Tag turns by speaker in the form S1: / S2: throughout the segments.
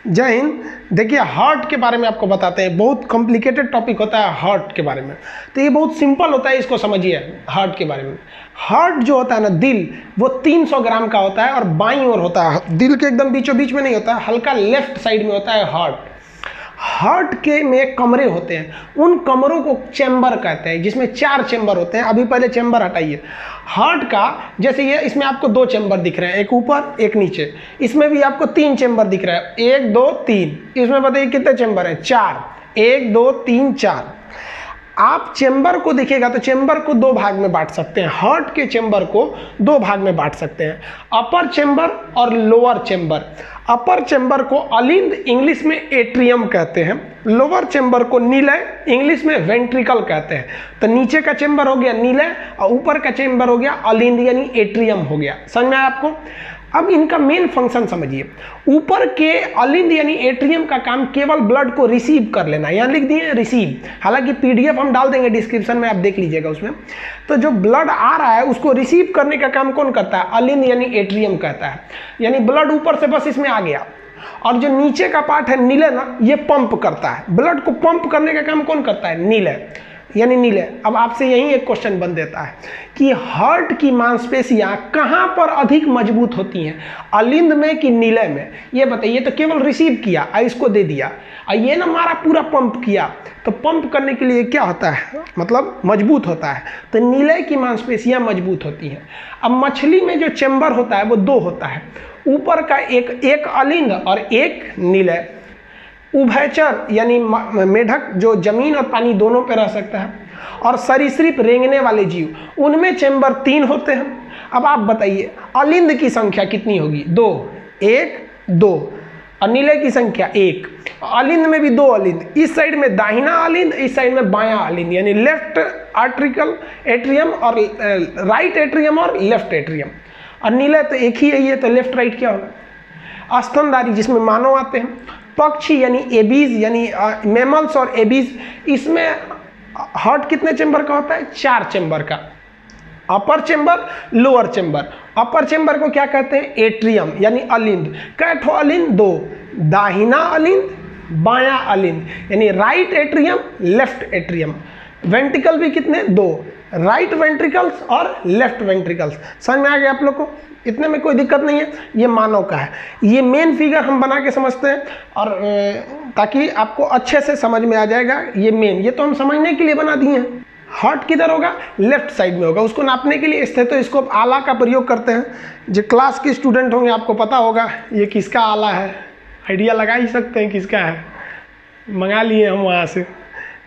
S1: जय हिंद। देखिए हार्ट के बारे में आपको बताते हैं, बहुत कॉम्प्लिकेटेड टॉपिक होता है हार्ट के बारे में, तो ये बहुत सिंपल होता है, इसको समझिए। हार्ट के बारे में, हार्ट जो होता है ना, दिल, वो 300 ग्राम का होता है और बाईं ओर होता है, दिल के एकदम बीचों बीच में नहीं होता है, हल्का लेफ्ट साइड में होता है हार्ट। हार्ट के में कमरे होते हैं, उन कमरों को चैम्बर कहते हैं, जिसमें 4 चैम्बर होते हैं। अभी पहले चैम्बर हटाइए। हार्ट का जैसे ये, इसमें आपको 2 चैम्बर दिख रहे हैं, एक ऊपर एक नीचे। इसमें भी आपको 3 चैम्बर दिख रहा है, 1 2 3। इसमें बताइए कितने चैम्बर हैं? 4। 1 2 3 4। आप चेंबर को देखिएगा तो चेंबर को 2 भाग में बांट सकते हैं। हार्ट के चेंबर को 2 भाग में बांट सकते हैं, अपर चेंबर और लोअर चेंबर। अपर चेंबर को अलिंद, इंग्लिश में एट्रियम कहते हैं। लोअर चेंबर को नीलय, इंग्लिश में वेंट्रिकल कहते हैं। तो नीचे का चेंबर हो गया नीलय और ऊपर का चेंबर हो गया अलिंद यानी एट्रियम हो गया। समझ में आया आपको? अब इनका मेन फंक्शन समझिए। ऊपर के अलिंद यानी एट्रियम का काम केवल ब्लड को रिसीव कर लेना, यहाँ लिख दिए रिसीव, हालांकि पीडीएफ हम डाल देंगे डिस्क्रिप्शन में, आप देख लीजिएगा उसमें। तो जो ब्लड आ रहा है उसको रिसीव करने का काम कौन करता है? अलिंद यानी एट्रियम करता है। यानी ब्लड ऊपर से बस इसमें आ गया, और जो नीचे का पार्ट है नीले ना, ये पंप करता है। ब्लड को पंप करने का काम कौन करता है? नीले यानी नीले। अब आपसे यही एक क्वेश्चन बन देता है कि हार्ट की मांसपेशियां कहां पर अधिक मजबूत होती हैं, अलिंद में कि नीले में? ये बताइए। तो केवल रिसीव किया और इसको दे दिया, और ये ना हमारा पूरा पंप किया। तो पंप करने के लिए क्या होता है, मतलब मजबूत होता है। तो नीले की मांसपेशियां मजबूत होती हैं। अब मछली में जो चैम्बर होता है वो 2 होता है, ऊपर का एक अलिंद और एक नीले। उभयचर यानी मेढक जो जमीन और पानी दोनों पे रह सकता है, और सरीसृप रेंगने वाले जीव, उनमें चैम्बर 3 होते हैं। अब आप बताइए अलिंद की संख्या कितनी होगी? 2, 1 2, और नीले की संख्या 1। अलिंद में भी 2 अलिंद, इस साइड में दाहिना अलिंद, इस साइड में बायां अलिंद, यानी लेफ्ट आर्ट्रिकल एट्रियम और राइट एट्रियम और लेफ्ट एट्रियम। और नीले तो एक ही है, ये तो लेफ्ट राइट क्या होगा? स्तनधारी जिसमें मानव आते हैं, पक्षी यानी एबीज यानी मैमल्स और एबीज, इसमें हार्ट कितने चेंबर का होता है? 4 चेंबर का। अपर चेंबर, लोअर चेंबर। अपर चेंबर को क्या कहते हैं? एट्रियम यानी अलिंद। कैठो अलिंद? 2, दाहिना अलिंद, बायां अलिंद, यानी right atrium, left atrium. Ventricle भी कितने? 2, राइट वेंट्रिकल्स और लेफ्ट वेंट्रिकल्स। समझ में आ गया आप लोग को? इतने में कोई दिक्कत नहीं है। ये मानव का है। ये मेन फिगर हम बना के समझते हैं, और ताकि आपको अच्छे से समझ में आ जाएगा। ये मेन, ये तो हम समझने के लिए बना दिए हैं। हार्ट किधर होगा? लेफ्ट साइड में होगा। उसको नापने के लिए स्टेथोस्कोप आला का प्रयोग करते हैं। जो क्लास के स्टूडेंट होंगे आपको पता होगा ये किसका आला है, आइडिया लगा ही सकते हैं किसका है, मंगा लिए हम वहाँ से।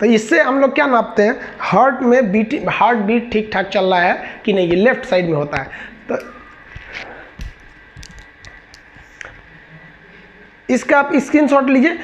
S1: तो इससे हम लोग क्या नापते हैं? हार्ट में हार्ट बीट ठीक ठाक चल रहा है कि नहीं, ये लेफ्ट साइड में होता है। तो इसका आप स्क्रीनशॉट लीजिए।